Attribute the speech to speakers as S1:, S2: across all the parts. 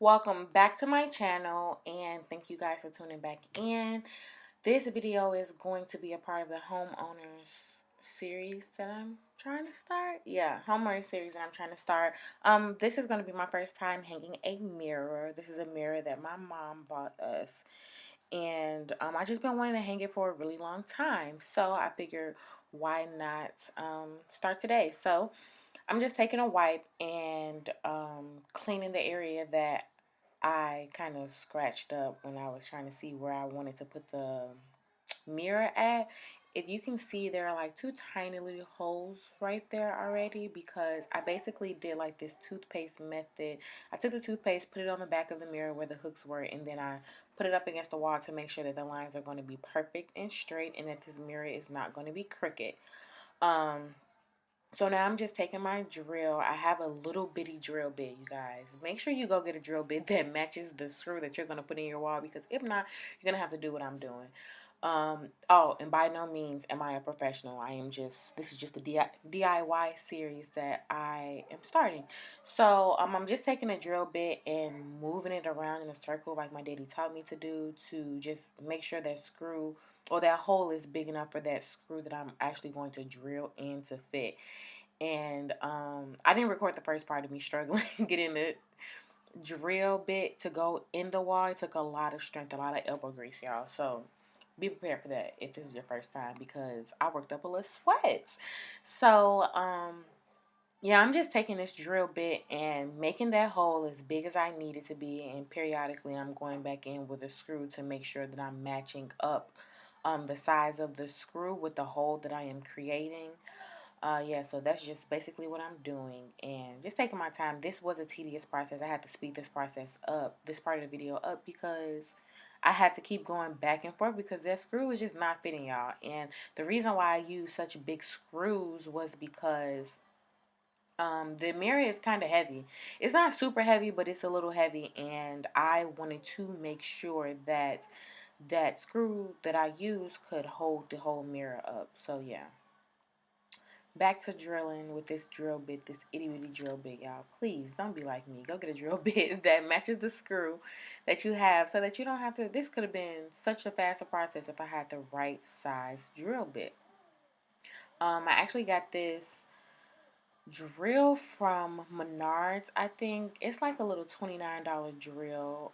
S1: Welcome back to my channel and thank you guys for tuning back in. This video is going to be a part of the homeowners series that I'm trying to start. Yeah, homeowner series that I'm trying to start. This is going to be my first time hanging a mirror. This is a mirror that my mom bought us. And I just been wanting to hang it for a really long time. So I figured why not start today. So I'm just taking a wipe and cleaning the area that I kind of scratched up when I was trying to see where I wanted to put the mirror at. If you can see, there are like two tiny little holes right there already because I basically did like this toothpaste method. I took the toothpaste, put it on the back of the mirror where the hooks were, and then I put it up against the wall to make sure that the lines are going to be perfect and straight and that this mirror is not going to be crooked. So now I'm just taking my drill. I have a little bitty drill bit, you guys. Make sure you go get a drill bit that matches the screw that you're going to put in your wall, because if not, you're going to have to do what I'm doing. Oh, and by no means am I a professional. This is just a DIY series that I am starting. So I'm just taking a drill bit and moving it around in a circle like my daddy taught me to do, to just make sure that screw or that hole is big enough for that screw that I'm actually going to drill in to fit. And I didn't record the first part of me struggling getting the drill bit to go in the wall. It took a lot of strength, a lot of elbow grease, y'all. So be prepared for that if this is your first time, because I worked up a little sweats. So yeah, I'm just taking this drill bit and making that hole as big as I need it to be, and periodically I'm going back in with a screw to make sure that I'm matching up the size of the screw with the hole that I am creating. Yeah, so that's just basically what I'm doing and just taking my time. This was a tedious process. I had to speed this process up, this part of the video up, because I had to keep going back and forth because that screw was just not fitting, y'all. And the reason why I used such big screws was because the mirror is kind of heavy. It's not super heavy, but it's a little heavy, and I wanted to make sure that that screw that I used could hold the whole mirror up. So yeah. Back to drilling with this drill bit, this itty bitty drill bit, y'all. Please don't be like me. Go get a drill bit that matches the screw that you have so that you don't have to. This could have been such a faster process if I had the right size drill bit. I actually got this drill from Menards. I think it's like a little $29 drill,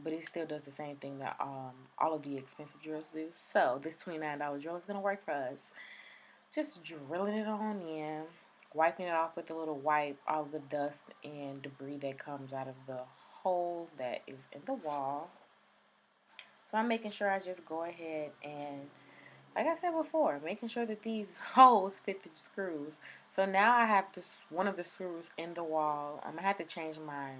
S1: but it still does the same thing that all of the expensive drills do. So this $29 drill is gonna work for us. Just drilling it on in, wiping it off with a little wipe, all the dust and debris that comes out of the hole that is in the wall. So I'm making sure I just go ahead and, like I said before, making sure that these holes fit the screws. So now I have this one of the screws in the wall. I had to change my,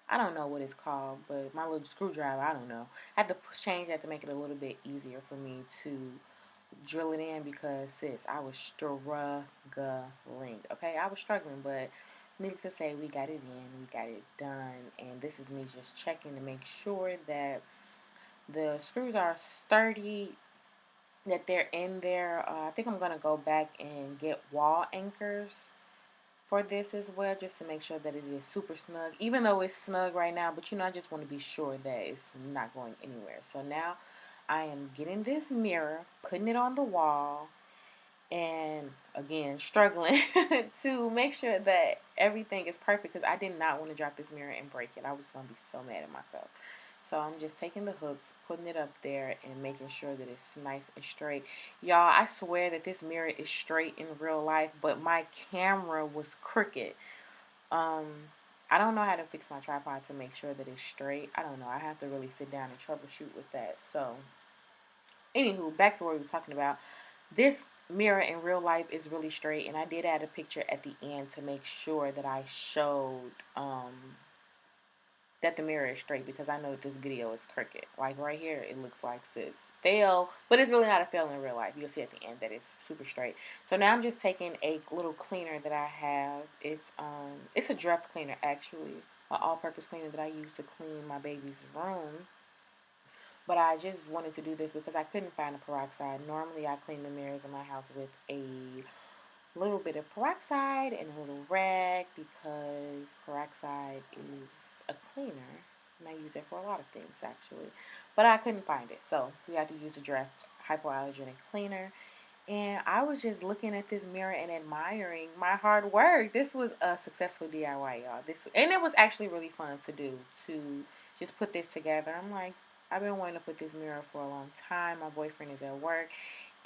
S1: I don't know what it's called, but my little screwdriver, I don't know. I had to change that to make it a little bit easier for me to drill it in, because sis, I was struggling. Okay, I was struggling, but needless to say, we got it in, we got it done, and this is me just checking to make sure that the screws are sturdy, that they're in there. I think I'm gonna go back and get wall anchors for this as well, just to make sure that it is super snug, even though it's snug right now. But you know, I just want to be sure that it's not going anywhere. So now I am getting this mirror, putting it on the wall, and again struggling to make sure that everything is perfect, because I did not want to drop this mirror and break it. I was going to be so mad at myself. So I'm just taking the hooks, putting it up there, and making sure that it's nice and straight. Y'all, I swear that this mirror is straight in real life, but my camera was crooked. Um, I don't know how to fix my tripod to make sure that it's straight. I don't know. I have to really sit down and troubleshoot with that. So, anywho, back to what we were talking about. This mirror in real life is really straight, and I did add a picture at the end to make sure that I showed that the mirror is straight, because I know that this video is crooked. Like right here, it looks like sis fail, but it's really not a fail in real life. You'll see at the end that it's super straight. So now I'm just taking a little cleaner that I have. It's a draft cleaner, actually, an all-purpose cleaner that I use to clean my baby's room. But I just wanted to do this because I couldn't find a peroxide. Normally, I clean the mirrors in my house with a little bit of peroxide and a little rag, because peroxide is a cleaner. And I use it for a lot of things, actually. But I couldn't find it. So we had to use the Dreft Hypoallergenic Cleaner. And I was just looking at this mirror and admiring my hard work. This was a successful DIY, y'all. And it was actually really fun to do, to just put this together. I'm like, I've been wanting to put this mirror for a long time. My boyfriend is at work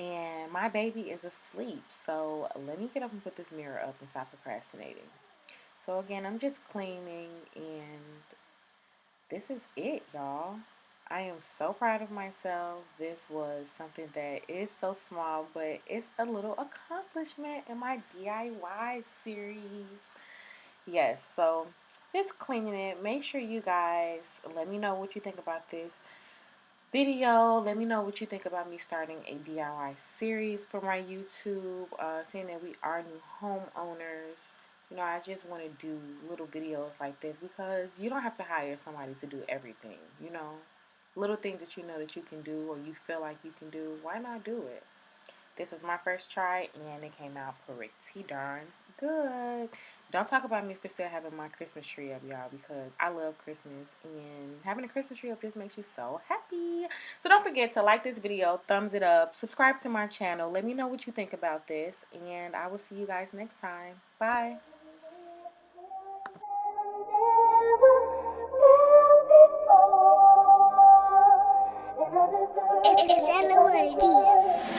S1: and my baby is asleep. So let me get up and put this mirror up and stop procrastinating. So again, I'm just cleaning and this is it, y'all. I am so proud of myself. This was something that is so small, but it's a little accomplishment in my DIY series. Yes, so just cleaning it. Make sure you guys let me know what you think about this video. Let me know what you think about me starting a DIY series for my YouTube. Seeing that we are new homeowners, I just want to do little videos like this because you don't have to hire somebody to do everything. Little things that you know that you can do or you feel like you can do. Why not do it? This was my first try and it came out pretty darn good. Don't talk about me for still having my Christmas tree up, y'all, because I love Christmas and having a Christmas tree up just makes you so happy. So don't forget to like this video, thumbs it up, subscribe to my channel. Let me know what you think about this and I will see you guys next time. Bye. It's